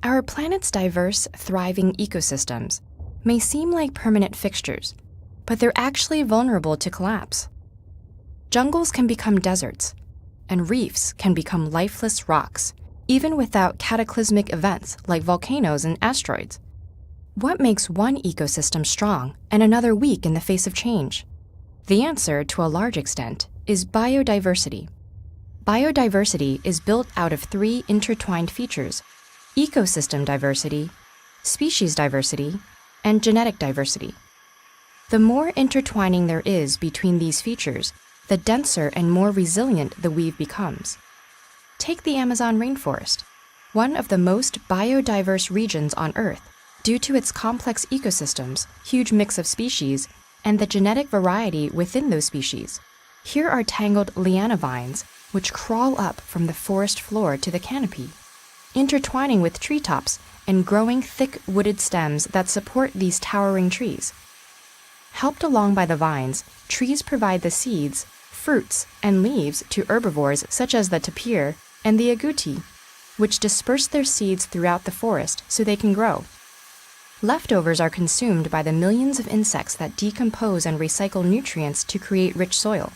Our planet's diverse, thriving ecosystems may seem like permanent fixtures, but they're actually vulnerable to collapse. Jungles can become deserts, and reefs can become lifeless rocks, even without cataclysmic events like volcanoes and asteroids. What makes one ecosystem strong and another weak in the face of change? The answer, to a large extent, is biodiversity. Biodiversity is built out of three intertwined features: ecosystem diversity, species diversity, and genetic diversity. The more intertwining there is between these features, the denser and more resilient the weave becomes. Take the Amazon rainforest, one of the most biodiverse regions on Earth due to its complex ecosystems, huge mix of species, and the genetic variety within those species. Here are tangled liana vines, which crawl up from the forest floor to the canopy, intertwining with treetops and growing thick wooded stems that support these towering trees. Helped along by the vines, trees provide the seeds, fruits, and leaves to herbivores such as the tapir and the agouti, which disperse their seeds throughout the forest so they can grow. Leftovers are consumed by the millions of insects that decompose and recycle nutrients to create rich soil.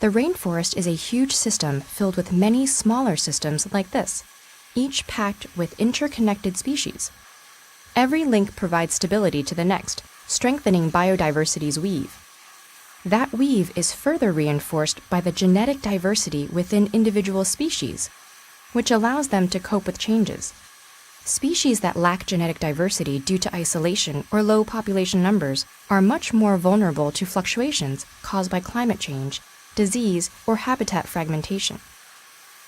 The rainforest is a huge system filled with many smaller systems like this, each packed with interconnected species. Every link provides stability to the next, strengthening biodiversity's weave. That weave is further reinforced by the genetic diversity within individual species, which allows them to cope with changes. Species that lack genetic diversity due to isolation or low population numbers are much more vulnerable to fluctuations caused by climate change, disease, or habitat fragmentation.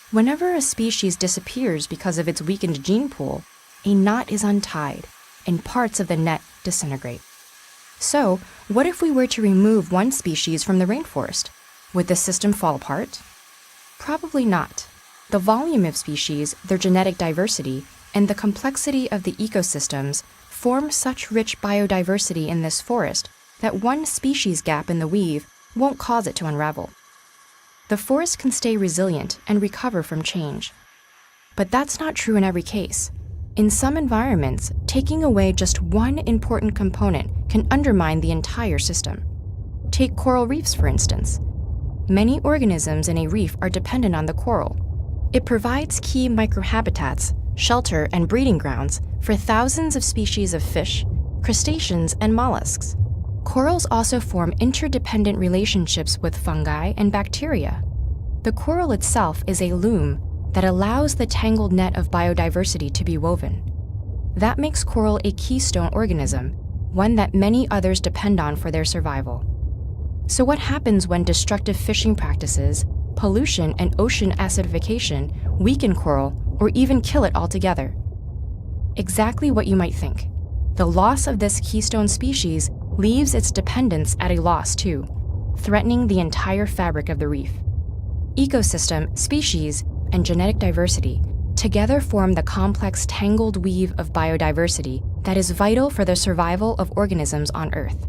Whenever a species disappears because of its weakened gene pool, a knot is untied and parts of the net disintegrate. So, what if we were to remove one species from the rainforest? Would the system fall apart? Probably not. The volume of species, their genetic diversity, and the complexity of the ecosystems form such rich biodiversity in this forest that one species gap in the weave won't cause it to unravel. The forest can stay resilient and recover from change. But that's not true in every case. In some environments, taking away just one important component can undermine the entire system. Take coral reefs, for instance. Many organisms in a reef are dependent on the coral. It provides key microhabitats, shelter, and breeding grounds for thousands of species of fish, crustaceans, and mollusks. Corals also form interdependent relationships with fungi and bacteria. The coral itself is a loom that allows the tangled net of biodiversity to be woven. That makes coral a keystone organism, one that many others depend on for their survival. So what happens when destructive fishing practices, pollution, and ocean acidification weaken coral or even kill it altogether? Exactly what you might think. The loss of this keystone species leaves its dependents at a loss too, threatening the entire fabric of the reef. Ecosystem, species, and genetic diversity together form the complex tangled weave of biodiversity that is vital for the survival of organisms on Earth.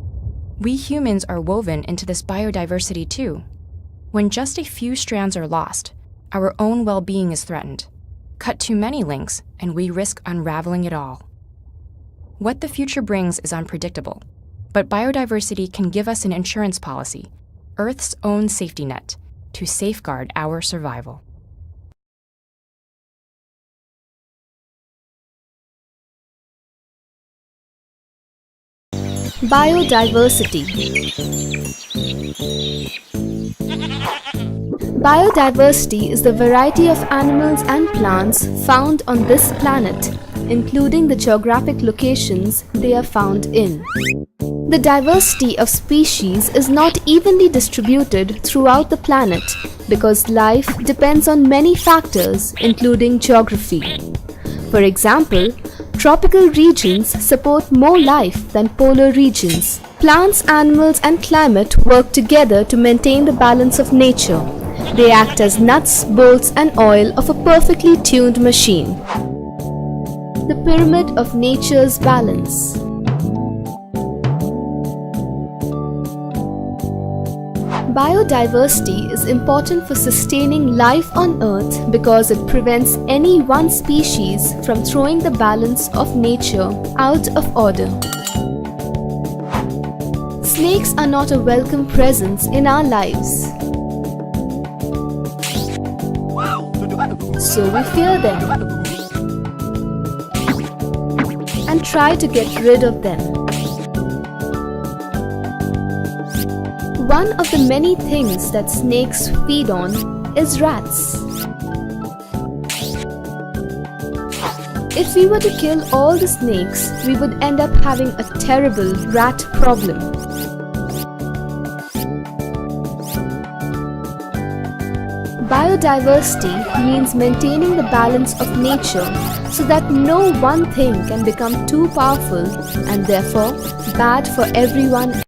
We humans are woven into this biodiversity too. When just a few strands are lost, our own well-being is threatened. Cut too many links, and we risk unraveling it all. What the future brings is unpredictable, but biodiversity can give us an insurance policy, Earth's own safety net, to safeguard our survival. Biodiversity. Biodiversity is the variety of animals and plants found on this planet, including the geographic locations they are found in. The diversity of species is not evenly distributed throughout the planet because life depends on many factors, including geography. For example, tropical regions support more life than polar regions. Plants, animals, and climate work together to maintain the balance of nature. They act as nuts, bolts, and oil of a perfectly tuned machine. The pyramid of nature's balance. Biodiversity is important for sustaining life on Earth because it prevents any one species from throwing the balance of nature out of order. Snakes are not a welcome presence in our lives, so we fear them and try to get rid of them. One of the many things that snakes feed on is rats. If we were to kill all the snakes, we would end up having a terrible rat problem. Biodiversity means maintaining the balance of nature so that no one thing can become too powerful and therefore bad for everyone.